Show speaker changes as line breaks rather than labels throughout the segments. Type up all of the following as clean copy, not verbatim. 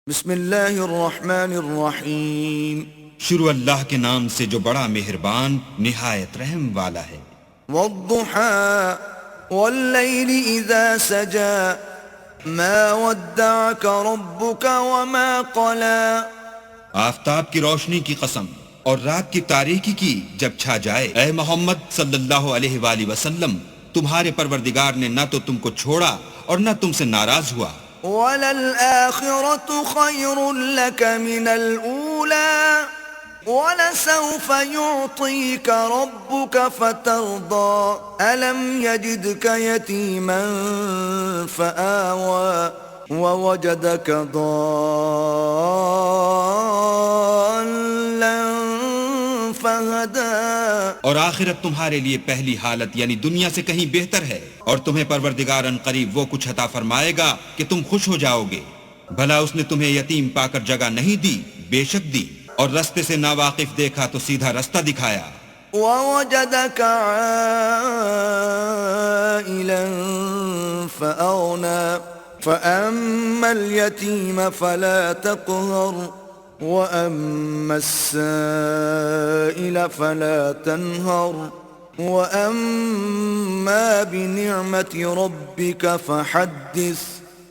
بسم اللہ الرحمن الرحیم.
شروع اللہ کے نام سے جو بڑا مہربان نہایت رحم والا ہے.
والضحى واللیل اذا سجا ما ودعك ربك وما قلا.
آفتاب کی روشنی کی قسم اور رات کی تاریکی کی جب چھا جائے، اے محمد صلی اللہ علیہ وآلہ وسلم، تمہارے پروردگار نے نہ تو تم کو چھوڑا اور نہ تم سے ناراض ہوا.
وَلَلْآخِرَةُ خَيْرٌ لَكَ مِنَ الْأُولَى وَلَسَوْفَ يُعْطِيكَ رَبُّكَ فَتَرْضَى. أَلَمْ يَجِدْكَ يَتِيمًا فَآوَى وَوَجَدَكَ ضَالًّا فَهَدَى.
اور آخرت تمہارے لیے پہلی حالت یعنی دنیا سے کہیں بہتر ہے، اور تمہیں پروردگار ان قریب وہ کچھ عطا فرمائے گا کہ تم خوش ہو جاؤ گے. بھلا اس نے تمہیں یتیم پا کر جگہ نہیں دی؟ بے شک دی. اور رستے سے ناواقف دیکھا تو سیدھا رستہ دکھایا.
وَوَجَدَكَ عَائِلًا فَأَغْنَى فَأَمَّا الْيَتِيمَ فَلَا تَقْهَرْ وَأَمَّا السَّائِلَ فَلَا تَنْهَرْ وَأَمَّا بِنِعْمَةِ رَبِّكَ فَحَدِّثْ.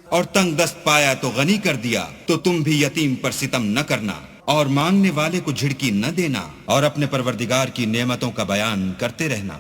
اور تنگ دست پایا تو غنی کر دیا، تو تم بھی یتیم پر ستم نہ کرنا اور مانگنے والے کو جھڑکی نہ دینا، اور اپنے پروردگار کی نعمتوں کا بیان کرتے رہنا.